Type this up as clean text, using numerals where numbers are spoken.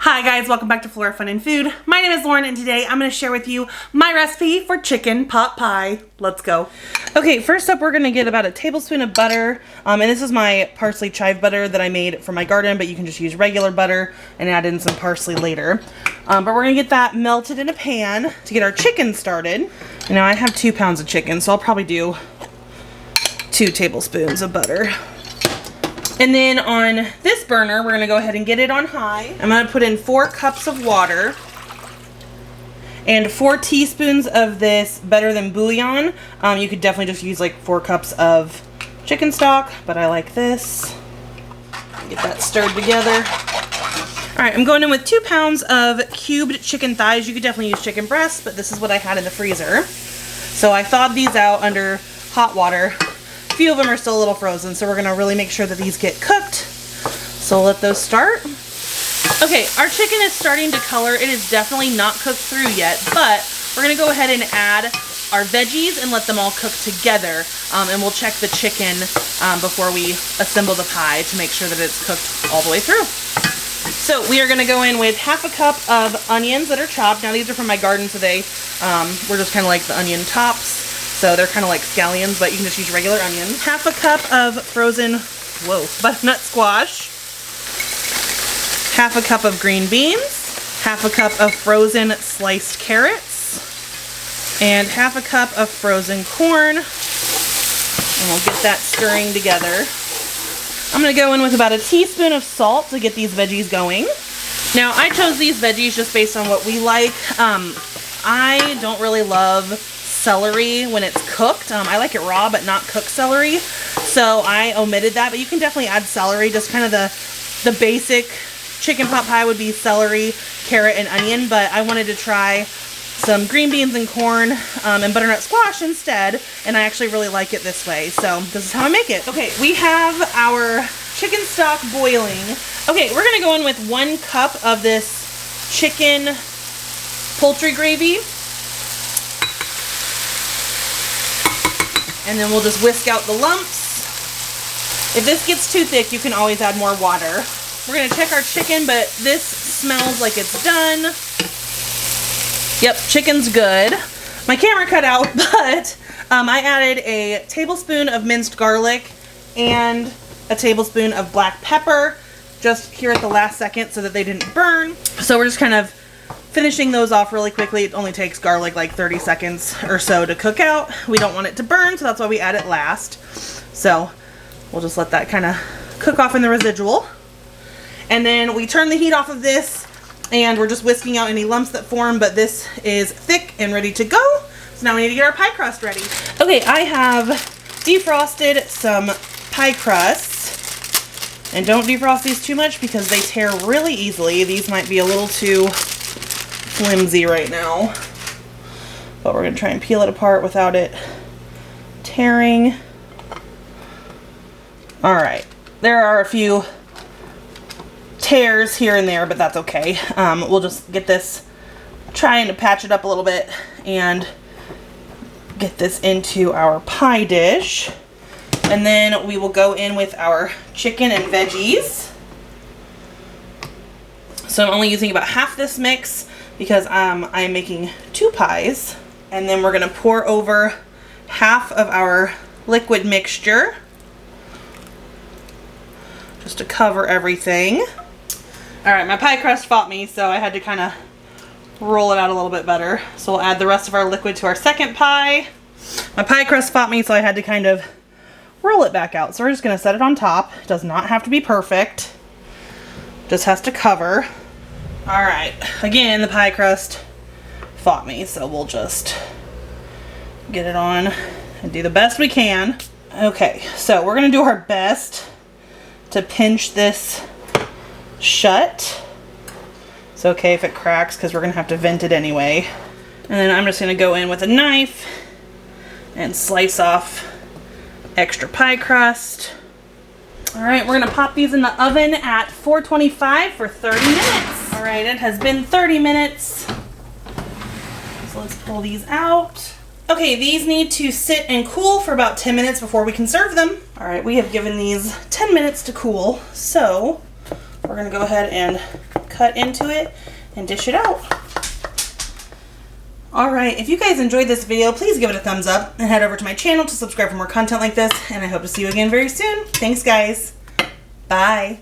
Hi guys, welcome back to Flora Fun and Food. My name is Lauren and today I'm going to share with you my recipe for chicken pot pie. Let's go. Okay, first up we're going to get about a tablespoon of butter. And this is my parsley chive butter that I made from my garden, but you can just use regular butter and add in some parsley later. But we're going to get that melted in a pan to get our chicken started. Now I have 2 pounds of chicken, so I'll probably do 2 tablespoons of butter. And then on this burner, we're gonna go ahead and get it on high. I'm gonna put in 4 cups of water and 4 teaspoons of this Better Than bouillon. You could definitely just use like 4 cups of chicken stock, but I like this. Get that stirred together. All right, I'm going in with 2 pounds of cubed chicken thighs. You could definitely use chicken breasts, but this is what I had in the freezer. So I thawed these out under hot water. A few of them are still a little frozen, so we're gonna really make sure that these get cooked. So we'll let those start. Okay, our chicken is starting to color. It is definitely not cooked through yet, but we're gonna go ahead and add our veggies and let them all cook together. And we'll check the chicken before we assemble the pie to make sure that it's cooked all the way through. So we are gonna go in with 1/2 cup of onions that are chopped. Now these are from my garden, so they were just kind of like the onion tops. So they're kind of like scallions, but you can just use regular onions. 1/2 cup of frozen, butternut squash. 1/2 cup of green beans. 1/2 cup of frozen sliced carrots. And 1/2 cup of frozen corn. And we'll get that stirring together. I'm gonna go in with about a teaspoon of salt to get these veggies going. Now I chose these veggies just based on what we like. I don't really love celery when it's cooked. I like it raw but not cooked celery, so I omitted that, but you can definitely add celery. Just kind of the basic chicken pot pie would be celery, carrot, and onion, but I wanted to try some green beans and corn and butternut squash instead, and I actually really like it this way, so this is how I make it. Okay, we have our chicken stock boiling. Okay, we're gonna go in with 1 cup of this chicken poultry gravy. And then we'll just whisk out the lumps. If this gets too thick, you can always add more water. We're gonna check our chicken, but this smells like it's done. Yep, chicken's good. My camera cut out, but I added a tablespoon of minced garlic and a tablespoon of black pepper just here at the last second so that they didn't burn. So we're just kind of finishing those off really quickly. It only takes garlic like 30 seconds or so to cook out. We don't want it to burn, so that's why we add it last. So we'll just let that kind of cook off in the residual. And then we turn the heat off of this and we're just whisking out any lumps that form, but this is thick and ready to go. So now we need to get our pie crust ready. Okay, I have defrosted some pie crusts. And don't defrost these too much because they tear really easily. These might be a little too flimsy right now, but we're gonna try and peel it apart without it tearing. All right, there are a few tears here and there, but that's okay. We'll just get this, trying to patch it up a little bit and get this into our pie dish, and then we will go in with our chicken and veggies. So I'm only using about half this mix because I'm making 2 pies. And then we're gonna pour over half of our liquid mixture just to cover everything. All right, my pie crust fought me, so I had to kind of roll it out a little bit better. So we'll add the rest of our liquid to our second pie. My pie crust fought me, so I had to kind of roll it back out. So we're just gonna set it on top. It does not have to be perfect, just has to cover. All right, again, the pie crust fought me, so we'll just get it on and do the best we can. Okay, so we're gonna do our best to pinch this shut. It's okay if it cracks because we're gonna have to vent it anyway. And then I'm just gonna go in with a knife and slice off extra pie crust. All right, we're gonna pop these in the oven at 425 for 30 minutes. All right, it has been 30 minutes. So let's pull these out. Okay, these need to sit and cool for about 10 minutes before we can serve them. All right, we have given these 10 minutes to cool, so we're gonna go ahead and cut cut into it and dish it out. Alright, if you guys enjoyed this video, please give it a thumbs up and head over to my channel to subscribe for more content like this, and I hope to see you again very soon. Thanks guys. Bye.